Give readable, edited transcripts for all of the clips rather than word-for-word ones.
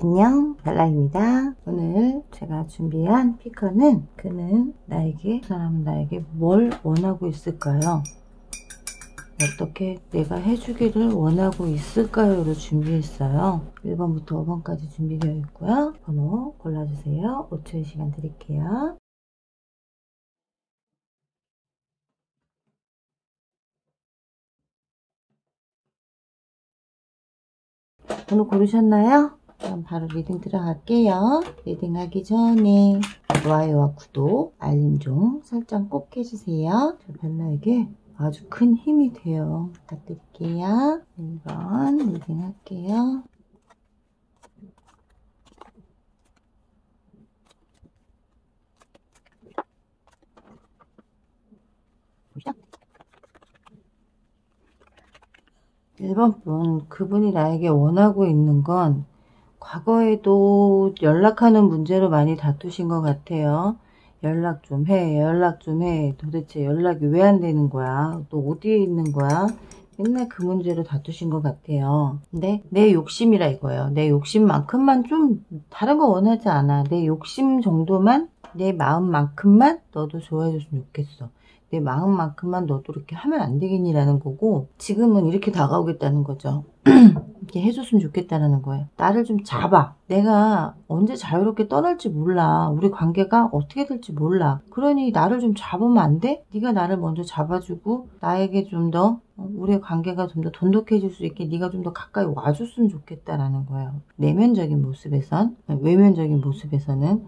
안녕, 별라입니다. 오늘 제가 준비한 피커는 그는 나에게, 그 사람은 나에게 뭘 원하고 있을까요? 어떻게 내가 해주기를 원하고 있을까요?로 준비했어요. 1번부터 5번까지 준비되어 있고요. 번호 골라주세요. 5초의 시간 드릴게요. 번호 고르셨나요? 그럼 바로 리딩 들어갈게요. 리딩하기 전에 좋아요와 구독, 알림종 설정 꼭 해주세요. 저 별나에게 아주 큰 힘이 돼요. 부탁드릴게요. 1번 리딩 할게요. 시작. 1번 분, 그분이 나에게 원하고 있는 건 과거에도 연락하는 문제로 많이 다투신 것 같아요. 연락 좀 해, 연락 좀 해. 도대체 연락이 왜 안 되는 거야? 또 어디에 있는 거야? 맨날 그 문제로 다투신 것 같아요. 근데 내 욕심이라 이거예요. 내 욕심만큼만, 좀 다른 거 원하지 않아. 내 욕심 정도만, 내 마음만큼만 너도 좋아해줬으면 좋겠어. 내 마음만큼만 너도 이렇게 하면 안 되겠니라는 거고, 지금은 이렇게 다가오겠다는 거죠. 이렇게 해줬으면 좋겠다는 거예요. 나를 좀 잡아. 내가 언제 자유롭게 떠날지 몰라. 우리 관계가 어떻게 될지 몰라. 그러니 나를 좀 잡으면 안 돼? 네가 나를 먼저 잡아주고 나에게 좀 더 우리의 관계가 좀 더 돈독해질 수 있게 네가 좀 더 가까이 와줬으면 좋겠다라는 거예요. 내면적인 모습에선, 외면적인 모습에서는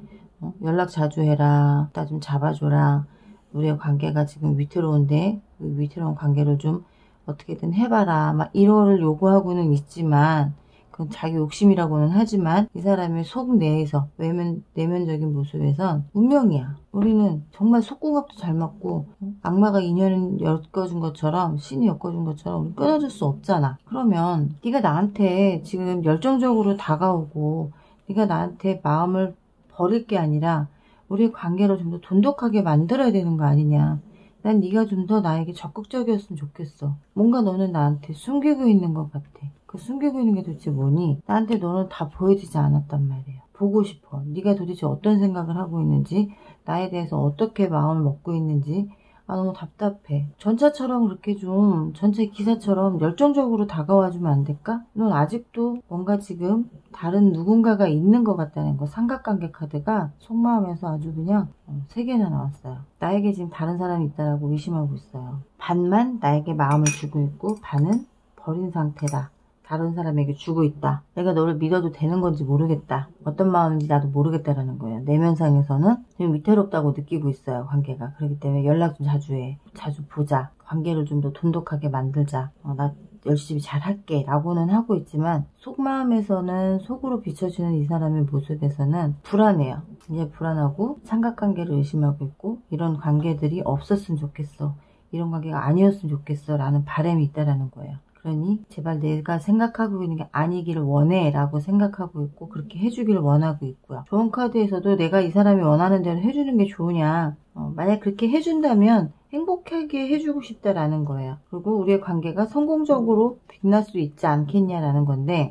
연락 자주 해라. 나 좀 잡아줘라. 우리의 관계가 지금 위태로운데 그 위태로운 관계를 좀 어떻게든 해봐라. 막 이거를 요구하고는 있지만, 그건 자기 욕심이라고는 하지만 이 사람의 속 내에서, 내면적인 모습에선 운명이야. 우리는 정말 속궁합도 잘 맞고 악마가 인연을 엮어준 것처럼, 신이 엮어준 것처럼 우리 끊어질 수 없잖아. 그러면 네가 나한테 지금 열정적으로 다가오고 네가 나한테 마음을 버릴 게 아니라 우리 관계를 좀 더 돈독하게 만들어야 되는 거 아니냐. 난 네가 좀 더 나에게 적극적이었으면 좋겠어. 뭔가 너는 나한테 숨기고 있는 것 같아. 그 숨기고 있는 게 도대체 뭐니? 나한테 너는 다 보여지지 않았단 말이야. 보고 싶어. 네가 도대체 어떤 생각을 하고 있는지, 나에 대해서 어떻게 마음을 먹고 있는지. 아, 너무 답답해. 전차처럼 그렇게 좀, 전차 기사처럼 열정적으로 다가와주면 안 될까? 넌 아직도 뭔가 지금 다른 누군가가 있는 것 같다는 거. 삼각관계 카드가 속마음에서 아주 그냥 3개나 나왔어요. 나에게 지금 다른 사람이 있다라고 의심하고 있어요. 반만 나에게 마음을 주고 있고 반은 버린 상태다. 다른 사람에게 주고 있다. 내가 너를 믿어도 되는 건지 모르겠다. 어떤 마음인지 나도 모르겠다라는 거예요. 내면상에서는 지금 위태롭다고 느끼고 있어요. 관계가. 그렇기 때문에 연락 좀 자주 해. 자주 보자. 관계를 좀 더 돈독하게 만들자. 나 열심히 잘할게 라고는 하고 있지만, 속마음에서는, 속으로 비춰지는 이 사람의 모습에서는 불안해요. 이제 불안하고 삼각관계를 의심하고 있고, 이런 관계들이 없었으면 좋겠어. 이런 관계가 아니었으면 좋겠어 라는 바람이 있다라는 거예요. 그러니 제발 내가 생각하고 있는 게 아니기를 원해 라고 생각하고 있고, 그렇게 해주기를 원하고 있고요. 좋은 카드에서도 내가 이 사람이 원하는 대로 해주는 게 좋으냐, 만약 그렇게 해준다면 행복하게 해주고 싶다라는 거예요. 그리고 우리의 관계가 성공적으로 빛날 수 있지 않겠냐라는 건데,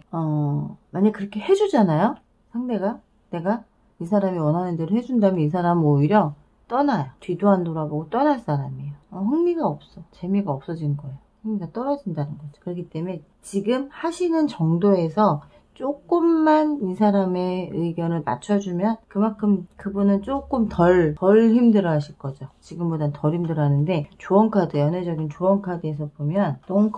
만약 그렇게 해주잖아요. 상대가, 내가 이 사람이 원하는 대로 해준다면 이 사람은 오히려 떠나요. 뒤도 안 돌아보고 떠날 사람이에요. 흥미가 없어. 재미가 없어진 거예요. 흥미가 떨어진다는 거죠. 그렇기 때문에 지금 하시는 정도에서 조금만 이 사람의 의견을 맞춰주면 그만큼 그분은 조금 덜 힘들어 하실 거죠. 지금보단 덜 힘들어 하는데, 조언 카드, 연애적인 조언 카드에서 보면 Don't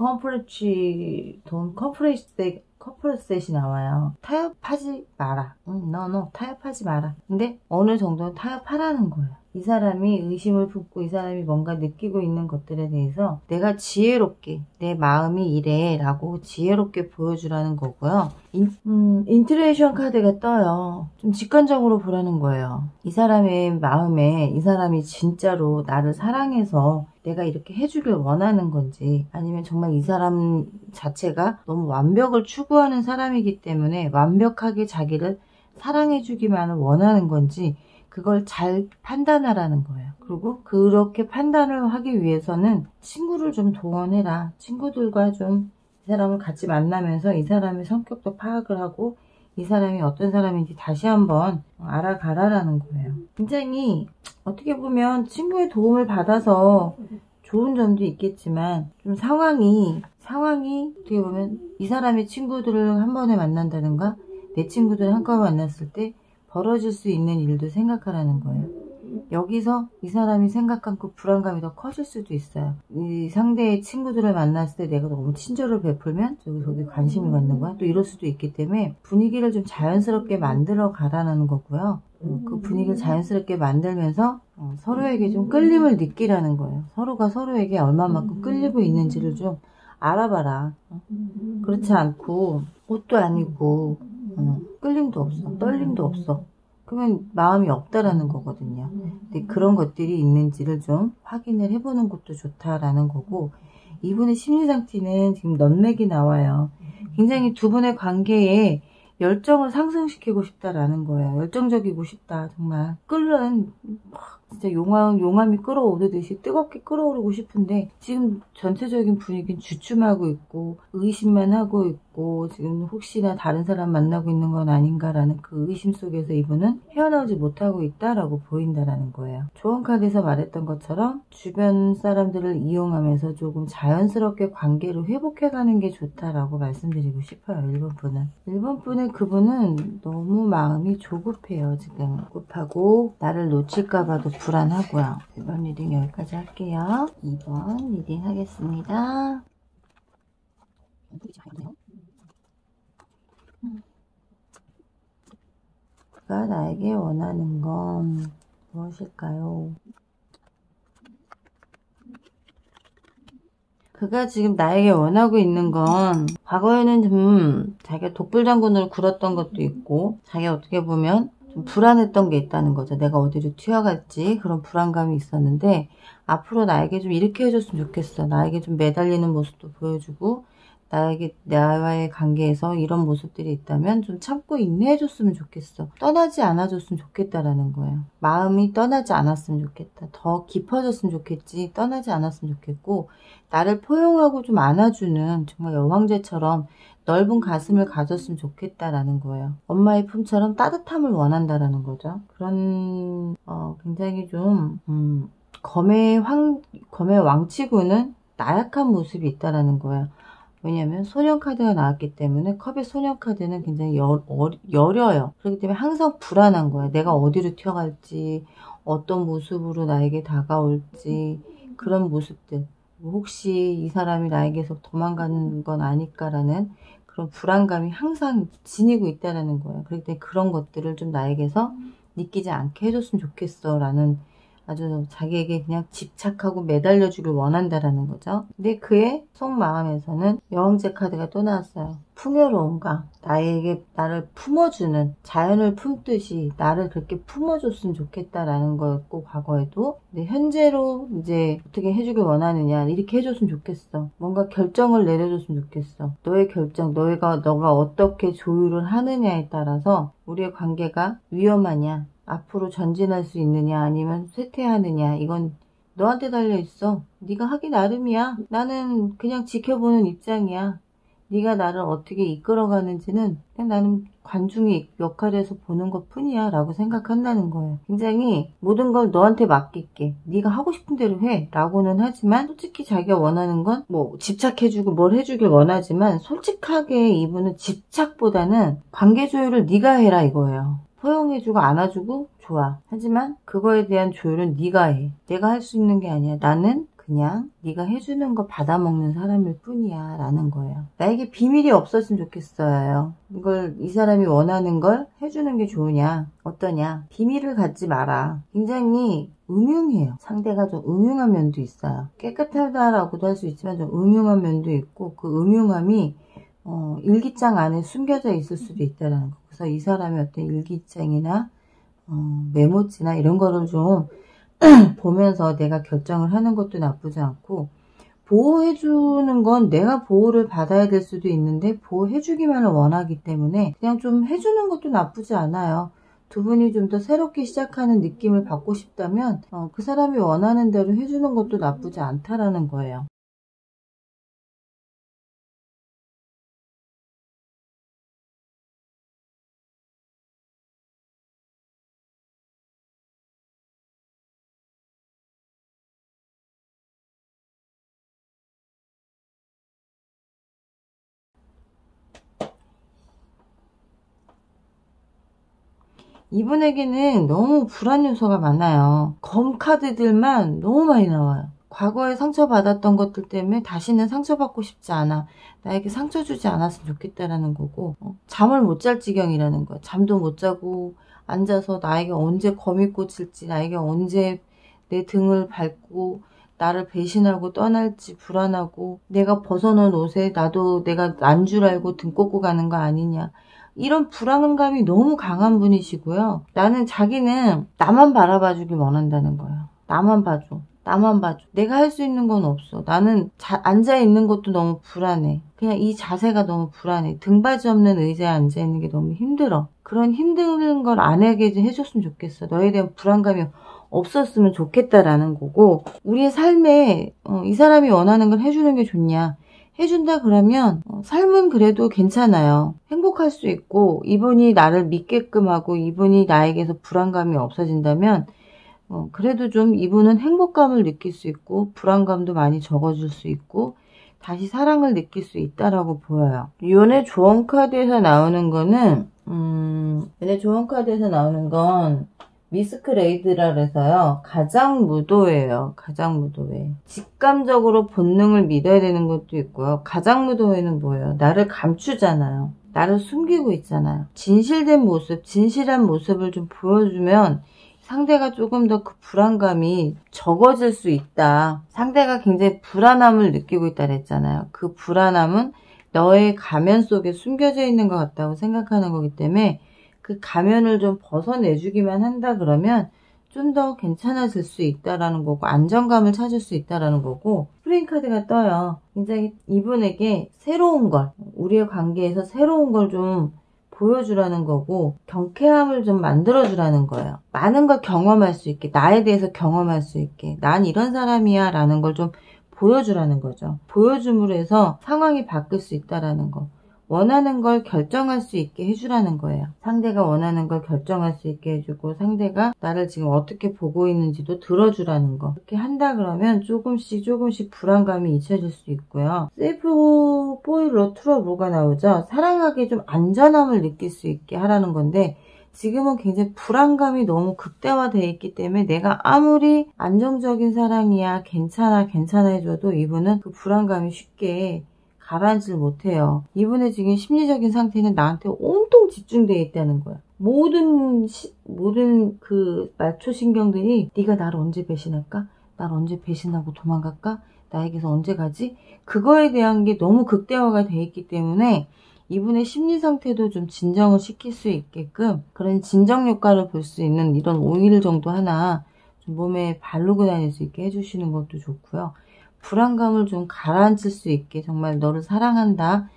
compromise이 나와요. 타협하지 마라. no, 타협하지 마라. 근데 어느 정도는 타협하라는 거예요. 이 사람이 의심을 품고 이 사람이 뭔가 느끼고 있는 것들에 대해서 내가 지혜롭게, 내 마음이 이래 라고 지혜롭게 보여주라는 거고요. 인투레이션 카드가 떠요. 좀 직관적으로 보라는 거예요. 이 사람의 마음에 이 사람이 진짜로 나를 사랑해서 내가 이렇게 해주길 원하는 건지, 아니면 정말 이 사람 자체가 너무 완벽을 추구하는 사람이기 때문에 완벽하게 자기를 사랑해주기만 원하는 건지, 그걸 잘 판단하라는 거예요. 그리고 그렇게 판단을 하기 위해서는 친구를 좀 동원해라. 친구들과 좀 이 사람을 같이 만나면서 이 사람의 성격도 파악을 하고, 이 사람이 어떤 사람인지 다시 한번 알아가라라는 거예요. 굉장히 어떻게 보면 친구의 도움을 받아서 좋은 점도 있겠지만 좀 상황이 어떻게 보면 이 사람의 친구들을 한 번에 만난다든가 내 친구들을 한꺼번에 만났을 때 벌어질 수 있는 일도 생각하라는 거예요. 여기서 이 사람이 생각한 그 불안감이 더 커질 수도 있어요. 이 상대의 친구들을 만났을 때 내가 너무 친절을 베풀면 저기 관심을 갖는 거야. 또 이럴 수도 있기 때문에 분위기를 좀 자연스럽게 만들어 가라는 거고요. 그 분위기를 자연스럽게 만들면서 서로에게 좀 끌림을 느끼라는 거예요. 서로가 서로에게 얼마만큼 끌리고 있는지를 좀 알아봐라. 그렇지 않고 옷도 아니고 끌림도 없어, 떨림도 없어. 그러면 마음이 없다라는 거거든요. 근데 그런 것들이 있는지를 좀 확인을 해보는 것도 좋다라는 거고, 이분의 심리 상태는 지금 넌맥이 나와요. 굉장히 두 분의 관계에 열정을 상승시키고 싶다라는 거예요. 열정적이고 싶다, 정말. 끓는 진짜 용암이 끓어오르듯이 뜨겁게 끓어오르고 싶은데 지금 전체적인 분위기는 주춤하고 있고 의심만 하고 있고 지금 혹시나 다른 사람 만나고 있는 건 아닌가라는 그 의심 속에서 이분은 헤어나오지 못하고 있다라고 보인다라는 거예요. 조언 카드에서 말했던 것처럼 주변 사람들을 이용하면서 조금 자연스럽게 관계를 회복해가는 게 좋다라고 말씀드리고 싶어요. 1번 분은. 1번 분의 그분은 너무 마음이 조급해요. 지금 조급하고 나를 놓칠까봐도 불안하고요. 1번 리딩 여기까지 할게요. 2번 리딩 하겠습니다. 그가 나에게 원하는 건 무엇일까요? 그가 지금 나에게 원하고 있는 건 과거에는 좀 자기가 독불장군을 굴었던 것도 있고 자기가 어떻게 보면 좀 불안했던 게 있다는 거죠. 내가 어디로 튀어갈지 그런 불안감이 있었는데 앞으로 나에게 좀 이렇게 해줬으면 좋겠어. 나에게 좀 매달리는 모습도 보여주고 나와의 관계에서 이런 모습들이 있다면 좀 참고 인내해줬으면 좋겠어. 떠나지 않아줬으면 좋겠다라는 거예요. 마음이 떠나지 않았으면 좋겠다. 더 깊어졌으면 좋겠지. 떠나지 않았으면 좋겠고 나를 포용하고 좀 안아주는 정말 여왕제처럼 넓은 가슴을 가졌으면 좋겠다라는 거예요. 엄마의 품처럼 따뜻함을 원한다라는 거죠. 그런 굉장히 좀 검의 왕치고는 나약한 모습이 있다라는 거예요. 왜냐면 소년 카드가 나왔기 때문에 컵의 소년 카드는 굉장히 여려요. 그렇기 때문에 항상 불안한 거예요. 내가 어디로 튀어갈지 어떤 모습으로 나에게 다가올지 그런 모습들. 혹시 이 사람이 나에게서 도망가는 건 아닐까라는 그런 불안감이 항상 지니고 있다는 거예요. 그렇기 때문에 그런 것들을 좀 나에게서 느끼지 않게 해줬으면 좋겠어 라는 아주 자기에게 그냥 집착하고 매달려주길 원한다라는 거죠. 근데 그의 속마음에서는 여왕제 카드가 또 나왔어요. 풍요로움과 나를 품어주는 자연을 품듯이 나를 그렇게 품어줬으면 좋겠다라는 거였고 과거에도 근데 현재로 이제 어떻게 해주길 원하느냐 이렇게 해줬으면 좋겠어. 뭔가 결정을 내려줬으면 좋겠어. 너의 결정, 너가 어떻게 조율을 하느냐에 따라서 우리의 관계가 위험하냐 앞으로 전진할 수 있느냐 아니면 쇠퇴하느냐 이건 너한테 달려있어. 네가 하기 나름이야. 나는 그냥 지켜보는 입장이야. 네가 나를 어떻게 이끌어가는지는 그냥 나는 관중의 역할에서 보는 것 뿐이야 라고 생각한다는 거예요. 굉장히 모든 걸 너한테 맡길게. 네가 하고 싶은 대로 해 라고는 하지만 솔직히 자기가 원하는 건 뭐 집착해주고 뭘 해주길 원하지만 솔직하게 이분은 집착보다는 관계 조율을 네가 해라 이거예요. 포용해주고 안아주고 좋아. 하지만 그거에 대한 조율은 네가 해. 내가 할 수 있는 게 아니야. 나는 그냥 네가 해주는 거 받아먹는 사람일 뿐이야 라는 거예요. 나에게 비밀이 없었으면 좋겠어요. 이 사람이 원하는 걸 해주는 게 좋으냐 어떠냐 비밀을 갖지 마라. 굉장히 음흉해요. 상대가 좀 음흉한 면도 있어요. 깨끗하다라고도 할 수 있지만 좀 음흉한 면도 있고 그 음흉함이 일기장 안에 숨겨져 있을 수도 있다는 거. 그래서 이 사람의 어떤 일기장이나 메모지나 이런 거를 좀 보면서 내가 결정을 하는 것도 나쁘지 않고 보호해주는 건 내가 보호를 받아야 될 수도 있는데 보호해주기만을 원하기 때문에 그냥 좀 해주는 것도 나쁘지 않아요. 두 분이 좀 더 새롭게 시작하는 느낌을 받고 싶다면 그 사람이 원하는 대로 해주는 것도 나쁘지 않다라는 거예요. 이분에게는 너무 불안 요소가 많아요. 검 카드들만 너무 많이 나와요. 과거에 상처받았던 것들 때문에 다시는 상처받고 싶지 않아. 나에게 상처 주지 않았으면 좋겠다라는 거고, 잠을 못 잘 지경이라는 거야. 잠도 못 자고 앉아서 나에게 언제 검이 꽂힐지, 나에게 언제 내 등을 밟고 나를 배신하고 떠날지 불안하고, 내가 벗어놓은 옷에 나도 내가 난 줄 알고 등 꽂고 가는 거 아니냐. 이런 불안감이 너무 강한 분이시고요. 나는 자기는 나만 바라봐주길 원한다는 거예요. 나만 봐줘. 나만 봐줘. 내가 할 수 있는 건 없어. 나는 앉아있는 것도 너무 불안해. 그냥 이 자세가 너무 불안해. 등받이 없는 의자에 앉아있는 게 너무 힘들어. 그런 힘든 걸 안 하게 해줬으면 좋겠어. 너에 대한 불안감이 없었으면 좋겠다라는 거고, 우리의 삶에 이 사람이 원하는 걸 해주는 게 좋냐. 해준다 그러면 삶은 그래도 괜찮아요. 행복할 수 있고, 이분이 나를 믿게끔 하고 이분이 나에게서 불안감이 없어진다면 그래도 좀 이분은 행복감을 느낄 수 있고 불안감도 많이 적어줄 수 있고 다시 사랑을 느낄 수 있다라고 보여요. 연애 조언 카드에서 나오는 거는 연애 조언 카드에서 나오는 건 미스크레이드라 그래서요. 가장 무도회예요. 가장 무도회. 직감적으로 본능을 믿어야 되는 것도 있고요. 가장 무도회는 뭐예요? 나를 감추잖아요. 나를 숨기고 있잖아요. 진실된 모습, 진실한 모습을 좀 보여주면 상대가 조금 더 그 불안감이 적어질 수 있다. 상대가 굉장히 불안함을 느끼고 있다 그랬잖아요. 그 불안함은 너의 가면 속에 숨겨져 있는 것 같다고 생각하는 거기 때문에 그 가면을 좀 벗어내주기만 한다 그러면 좀 더 괜찮아질 수 있다라는 거고, 안정감을 찾을 수 있다라는 거고, 프레임 카드가 떠요. 굉장히 이분에게 새로운 걸, 우리의 관계에서 새로운 걸 좀 보여주라는 거고, 경쾌함을 좀 만들어주라는 거예요. 많은 걸 경험할 수 있게, 나에 대해서 경험할 수 있게, 난 이런 사람이야 라는 걸 좀 보여주라는 거죠. 보여줌으로 해서 상황이 바뀔 수 있다라는 거. 원하는 걸 결정할 수 있게 해주라는 거예요. 상대가 원하는 걸 결정할 수 있게 해주고, 상대가 나를 지금 어떻게 보고 있는지도 들어주라는 거. 이렇게 한다 그러면 조금씩 불안감이 잊혀질 수 있고요. 셀프 보일러 트러블가 나오죠. 사랑하기에 좀 안전함을 느낄 수 있게 하라는 건데, 지금은 굉장히 불안감이 너무 극대화되어 있기 때문에 내가 아무리 안정적인 사랑이야, 괜찮아 해줘도 이분은 그 불안감이 쉽게 가라앉질 못해요. 이분의 지금 심리적인 상태는 나한테 온통 집중되어 있다는 거야. 모든 그 말초신경들이 네가 나를 언제 배신할까? 나를 언제 배신하고 도망갈까? 나에게서 언제 가지? 그거에 대한 게 너무 극대화가 되어 있기 때문에 이분의 심리 상태도 좀 진정을 시킬 수 있게끔 그런 진정 효과를 볼 수 있는 이런 오일 정도 하나 좀 몸에 바르고 다닐 수 있게 해주시는 것도 좋고요. 불안감을 좀 가라앉힐 수 있게, 정말 너를 사랑한다.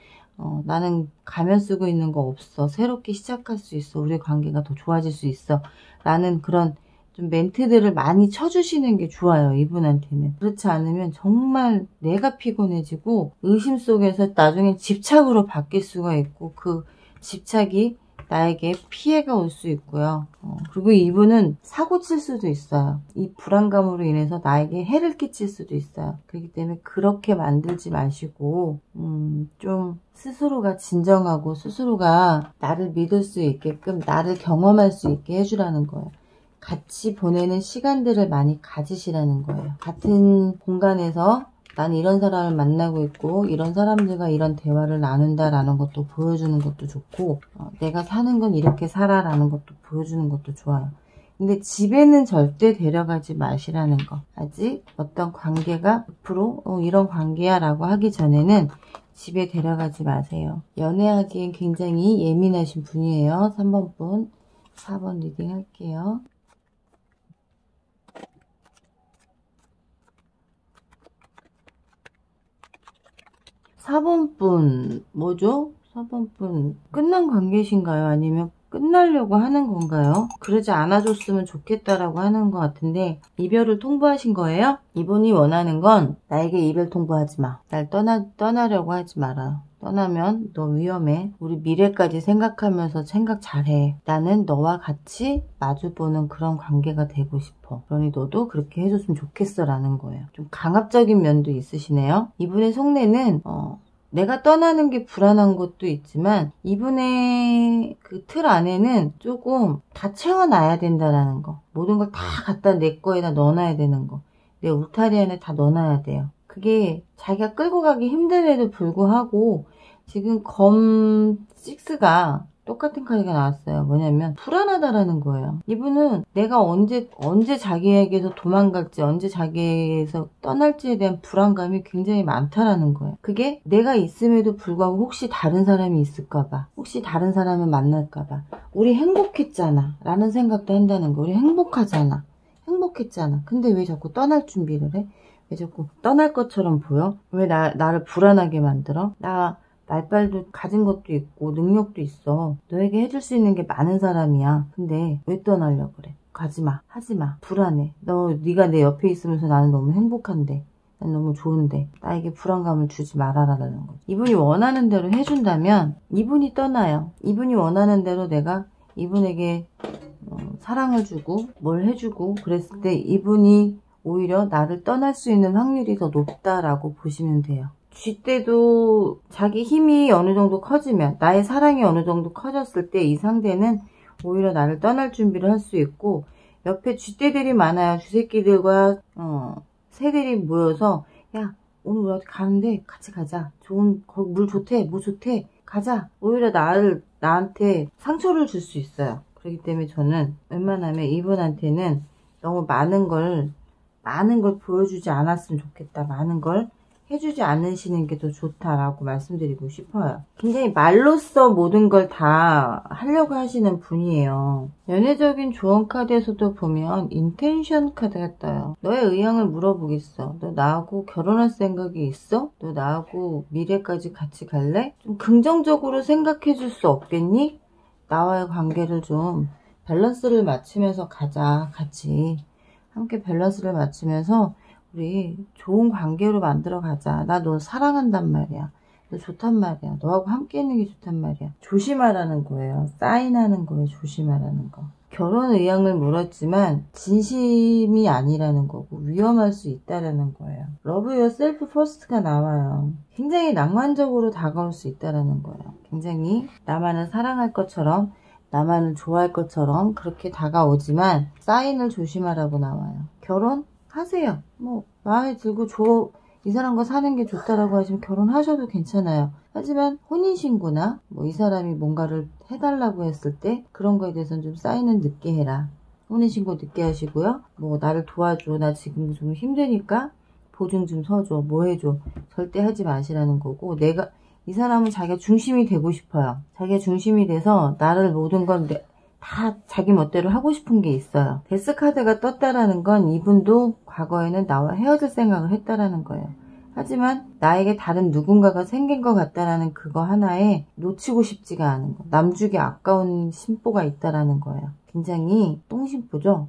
나는 가면 쓰고 있는 거 없어. 새롭게 시작할 수 있어. 우리 관계가 더 좋아질 수 있어. 라는 그런 좀 멘트들을 많이 쳐주시는 게 좋아요. 이분한테는. 그렇지 않으면 정말 내가 피곤해지고 의심 속에서 나중에 집착으로 바뀔 수가 있고, 그 집착이 나에게 피해가 올 수 있고요. 그리고 이분은 사고 칠 수도 있어요. 이 불안감으로 인해서 나에게 해를 끼칠 수도 있어요. 그렇기 때문에 그렇게 만들지 마시고 좀 스스로가 진정하고 스스로가 나를 믿을 수 있게끔 나를 경험할 수 있게 해주라는 거예요. 같이 보내는 시간들을 많이 가지시라는 거예요. 같은 공간에서 난 이런 사람을 만나고 있고 이런 사람들과 이런 대화를 나눈다라는 것도 보여주는 것도 좋고, 내가 사는 건 이렇게 살아라는 것도 보여주는 것도 좋아요. 근데 집에는 절대 데려가지 마시라는 거. 아직 어떤 관계가 100% 이런 관계야 라고 하기 전에는 집에 데려가지 마세요. 연애하기엔 굉장히 예민하신 분이에요. 3번 분, 4번 리딩 할게요. 4번 분 뭐죠? 4번 분 끝난 관계신가요? 아니면 끝나려고 하는 건가요? 그러지 않아줬으면 좋겠다라고 하는 것 같은데 이별을 통보하신 거예요? 이분이 원하는 건 나에게 이별 통보하지 마. 날 떠나려고 하지 마라. 떠나면 너 위험해. 우리 미래까지 생각하면서 생각 잘해. 나는 너와 같이 마주보는 그런 관계가 되고 싶어. 그러니 너도 그렇게 해줬으면 좋겠어 라는 거예요. 좀 강압적인 면도 있으시네요. 이분의 속내는 내가 떠나는 게 불안한 것도 있지만 이분의 그 틀 안에는 조금 다 채워놔야 된다라는 거. 모든 걸 다 갖다 내 거에다 넣어놔야 되는 거. 내 울타리 안에 다 넣어놔야 돼요. 그게 자기가 끌고 가기 힘듦에도 불구하고 지금 검 6가 똑같은 카드가 나왔어요. 뭐냐면 불안하다라는 거예요. 이분은 내가 언제 자기에게서 도망갈지, 언제 자기에게서 떠날지에 대한 불안감이 굉장히 많다라는 거예요. 그게 내가 있음에도 불구하고 혹시 다른 사람이 있을까봐, 혹시 다른 사람을 만날까봐, 우리 행복했잖아 라는 생각도 한다는 거예요. 우리 행복하잖아, 행복했잖아. 근데 왜 자꾸 떠날 준비를 해? 왜 자꾸 떠날 것처럼 보여? 왜 나를 불안하게 만들어? 나 말빨도 가진 것도 있고 능력도 있어. 너에게 해줄 수 있는 게 많은 사람이야. 근데 왜 떠나려고 그래? 가지마, 하지마, 불안해. 네가 내 옆에 있으면서 나는 너무 행복한데, 난 너무 좋은데 나에게 불안감을 주지 말아라라는 거지. 이분이 원하는 대로 해준다면 이분이 떠나요. 이분이 원하는 대로 내가 이분에게 사랑을 주고 뭘 해주고 그랬을 때 이분이 오히려 나를 떠날 수 있는 확률이 더 높다라고 보시면 돼요. 쥐떼도 자기 힘이 어느 정도 커지면, 나의 사랑이 어느 정도 커졌을 때 이 상대는 오히려 나를 떠날 준비를 할 수 있고, 옆에 쥐떼들이 많아요. 쥐새끼들과 새들이 모여서 야 오늘 우리 어디 가는데 같이 가자. 거기 물 좋대, 뭐 좋대, 가자. 오히려 나한테 상처를 줄 수 있어요. 그렇기 때문에 저는 웬만하면 이분한테는 너무 많은 걸 보여주지 않았으면 좋겠다. 많은 걸 해주지 않으시는 게 더 좋다라고 말씀드리고 싶어요. 굉장히 말로써 모든 걸 다 하려고 하시는 분이에요. 연애적인 조언 카드에서도 보면 인텐션 카드가 떠요. 너의 의향을 물어보겠어. 너 나하고 결혼할 생각이 있어? 너 나하고 미래까지 같이 갈래? 좀 긍정적으로 생각해 줄 수 없겠니? 나와의 관계를 좀 밸런스를 맞추면서 가자. 같이 함께 밸런스를 맞추면서 우리 좋은 관계로 만들어 가자. 나 너 사랑한단 말이야. 너 좋단 말이야. 너하고 함께 있는 게 좋단 말이야. 조심하라는 거예요. 사인하는 거예요. 조심하라는 거. 결혼 의향을 물었지만 진심이 아니라는 거고 위험할 수 있다라는 거예요. Love yourself first가 나와요. 굉장히 낭만적으로 다가올 수 있다라는 거예요. 굉장히 나만을 사랑할 것처럼, 나만을 좋아할 것처럼 그렇게 다가오지만 사인을 조심하라고 나와요. 결혼? 하세요. 뭐 마음에 들고 이 사람과 사는 게 좋다라고 하시면 결혼하셔도 괜찮아요. 하지만 혼인신고나 뭐 이 사람이 뭔가를 해달라고 했을 때 그런 거에 대해서는 좀 사인은 늦게 해라. 혼인신고 늦게 하시고요. 뭐 나를 도와줘. 나 지금 좀 힘드니까 보증 좀 서줘. 뭐 해줘. 절대 하지 마시라는 거고, 이 사람은 자기가 중심이 되고 싶어요. 자기가 중심이 돼서 나를 모든 건 다 자기 멋대로 하고 싶은 게 있어요. 데스 카드가 떴다라는 건 이분도 과거에는 나와 헤어질 생각을 했다라는 거예요. 하지만 나에게 다른 누군가가 생긴 것 같다라는 그거 하나에 놓치고 싶지가 않은 거. 남주기 아까운 심보가 있다라는 거예요. 굉장히 똥심보죠.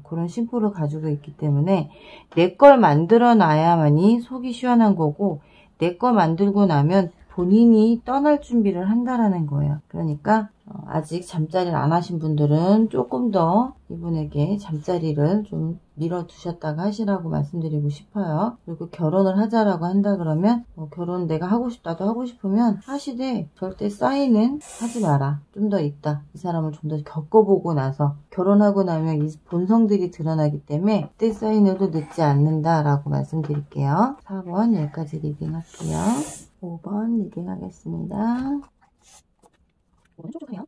그런 심보를 가지고 있기 때문에 내 걸 만들어 놔야만이 속이 시원한 거고, 내 거 만들고 나면 본인이 떠날 준비를 한다라는 거예요. 그러니까 아직 잠자리를 안 하신 분들은 조금 더 이분에게 잠자리를 좀 밀어두셨다가 하시라고 말씀드리고 싶어요. 그리고 결혼을 하자라고 한다 그러면 결혼 내가 하고 싶다도 하고 싶으면 하시되 절대 사인은 하지 마라. 좀 더 있다. 이 사람을 좀 더 겪어보고 나서 결혼하고 나면 이 본성들이 드러나기 때문에 그때 사인해도 늦지 않는다라고 말씀드릴게요. 4번 여기까지 리딩할게요. 5번 리딩하겠습니다. 5번 촉촉해요.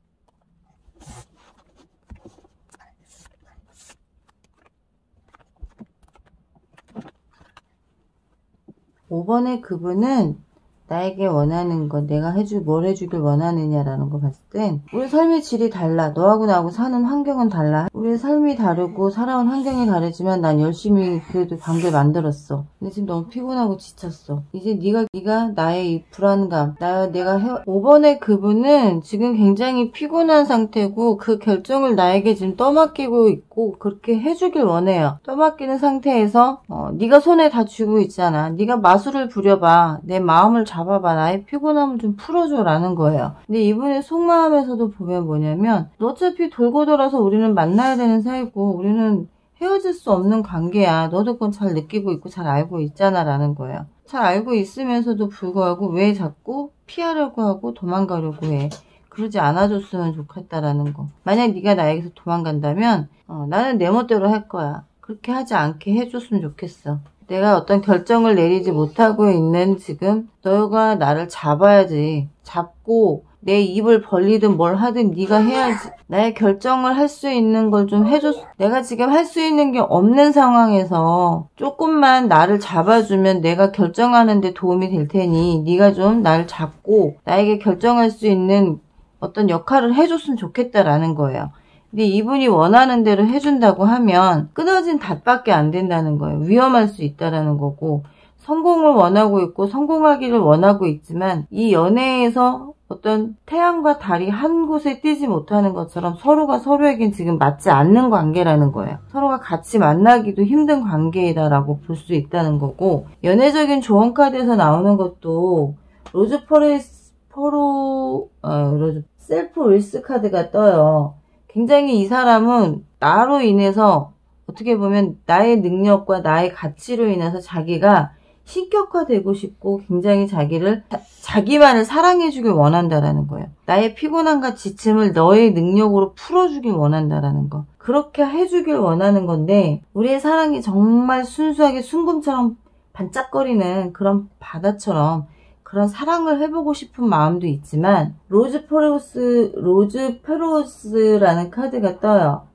5번의 그분은 나에게 원하는 것, 내가 뭘 해주길 원하느냐라는 거 봤을 땐 우리 삶의 질이 달라. 너하고 나하고 사는 환경은 달라. 우리의 삶이 다르고 살아온 환경이 다르지만 난 열심히 그래도 관계를 만들었어. 근데 지금 너무 피곤하고 지쳤어. 이제 네가 나의 이 불안감, 5번의 그분은 지금 굉장히 피곤한 상태고 그 결정을 나에게 지금 떠맡기고 있고 그렇게 해주길 원해요. 떠맡기는 상태에서 네가 손에 다 쥐고 있잖아. 네가 마술을 부려봐. 내 마음을 잡아봐. 나의 피곤함을 좀 풀어줘 라는 거예요. 근데 이분의 속마음에서도 보면 뭐냐면 어차피 돌고 돌아서 우리는 만나야 되는 사이고 우리는 헤어질 수 없는 관계야. 너도 그건 잘 느끼고 있고 잘 알고 있잖아 라는 거예요. 잘 알고 있으면서도 불구하고 왜 자꾸 피하려고 하고 도망가려고 해. 그러지 않아줬으면 좋겠다라는 거. 만약 네가 나에게서 도망간다면 나는 내 멋대로 할 거야. 그렇게 하지 않게 해줬으면 좋겠어. 내가 어떤 결정을 내리지 못하고 있는 지금 너가 나를 잡아야지. 잡고 내 입을 벌리든 뭘 하든 네가 해야지. 나의 결정을 할 수 있는 걸 좀 해줬. 내가 지금 할 수 있는 게 없는 상황에서 조금만 나를 잡아주면 내가 결정하는 데 도움이 될 테니 네가 좀 나를 잡고 나에게 결정할 수 있는 어떤 역할을 해줬으면 좋겠다라는 거예요. 근데 이분이 원하는 대로 해준다고 하면 끊어진 닷밖에 안 된다는 거예요. 위험할 수 있다라는 거고, 성공을 원하고 있고 성공하기를 원하고 있지만 이 연애에서 어떤 태양과 달이 한 곳에 뜨지 못하는 것처럼 서로가 서로에겐 지금 맞지 않는 관계라는 거예요. 서로가 같이 만나기도 힘든 관계이다라고 볼 수 있다는 거고, 연애적인 조언 카드에서 나오는 것도 로즈 셀프 윌스 카드가 떠요. 굉장히 이 사람은 나로 인해서 어떻게 보면 나의 능력과 나의 가치로 인해서 자기가 신격화되고 싶고 굉장히 자기만을 사랑해주길 원한다라는 거예요. 나의 피곤함과 지침을 너의 능력으로 풀어주길 원한다라는 거. 그렇게 해주길 원하는 건데 우리의 사랑이 정말 순수하게 순금처럼 반짝거리는 그런 바다처럼 그런 사랑을 해보고 싶은 마음도 있지만 로즈 페로스라는 카드가 떠요.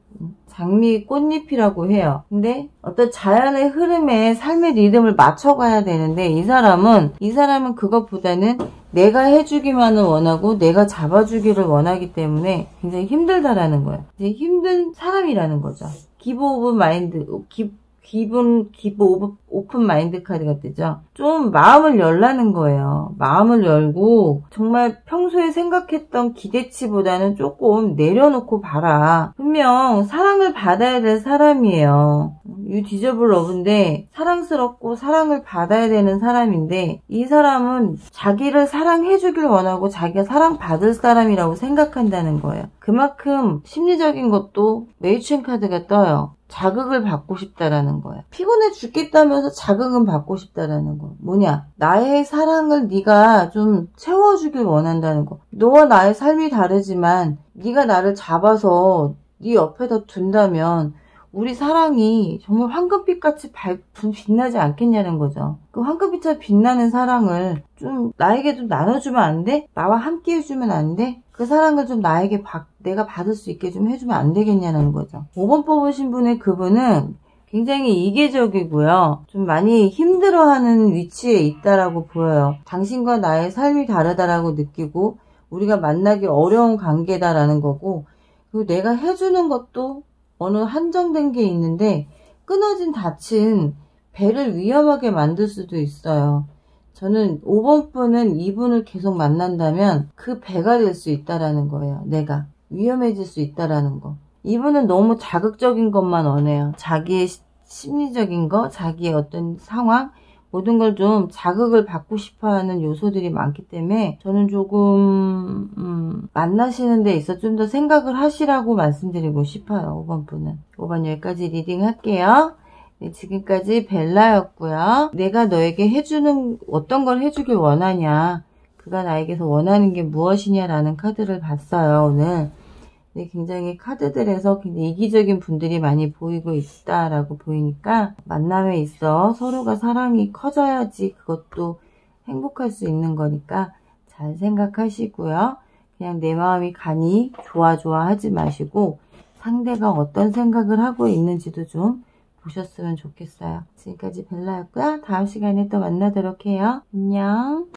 장미 꽃잎이라고 해요. 근데 어떤 자연의 흐름에 삶의 리듬을 맞춰가야 되는데 이 사람은 그것보다는 내가 해주기만을 원하고 내가 잡아주기를 원하기 때문에 굉장히 힘들다라는 거예요. 이제 힘든 사람이라는 거죠. 기브 오픈 마인드 카드가 뜨죠. 좀 마음을 열라는 거예요. 마음을 열고 정말 평소에 생각했던 기대치보다는 조금 내려놓고 봐라. 분명 사랑을 받아야 될 사람이에요. You deserve love인데 사랑스럽고 사랑을 받아야 되는 사람인데 이 사람은 자기를 사랑해주길 원하고 자기가 사랑받을 사람이라고 생각한다는 거예요. 그만큼 심리적인 것도 메이춘 카드가 떠요. 자극을 받고 싶다라는 거야. 피곤해 죽겠다면서 자극은 받고 싶다라는 거. 뭐냐? 나의 사랑을 네가 좀 채워주길 원한다는 거. 너와 나의 삶이 다르지만 네가 나를 잡아서 네 옆에다 둔다면 우리 사랑이 정말 황금빛같이 빛나지 않겠냐는 거죠. 그 황금빛처럼 빛나는 사랑을 좀 나에게 좀 나눠주면 안 돼? 나와 함께 해주면 안 돼? 그 사랑을 좀 내가 받을 수 있게 좀 해주면 안 되겠냐는 거죠. 5번 뽑으신 분의 그분은 굉장히 이계적이고요. 좀 많이 힘들어하는 위치에 있다라고 보여요. 당신과 나의 삶이 다르다라고 느끼고 우리가 만나기 어려운 관계다라는 거고, 그리고 내가 해주는 것도 어느 한정된 게 있는데 끊어진 닫힌 배를 위험하게 만들 수도 있어요. 저는 5번 분은 이분을 계속 만난다면 그 배가 될 수 있다라는 거예요. 내가 위험해질 수 있다라는 거. 이분은 너무 자극적인 것만 원해요. 자기의 심리적인 거, 자기의 어떤 상황, 모든 걸 좀 자극을 받고 싶어하는 요소들이 많기 때문에 저는 조금 만나시는 데 있어 좀 더 생각을 하시라고 말씀드리고 싶어요. 5번 분은. 5번 여기까지 리딩 할게요. 네, 지금까지 벨라였고요. 내가 너에게 어떤 걸 해주길 원하냐, 그가 나에게서 원하는 게 무엇이냐라는 카드를 봤어요, 오늘. 네, 굉장히 카드들에서 굉장히 이기적인 분들이 많이 보이고 있다라고 보이니까 만남에 있어 서로가 사랑이 커져야지 그것도 행복할 수 있는 거니까 잘 생각하시고요. 그냥 내 마음이 간이 좋아 하지 마시고 상대가 어떤 생각을 하고 있는지도 좀 보셨으면 좋겠어요. 지금까지 벨라였고요. 다음 시간에 또 만나도록 해요. 안녕.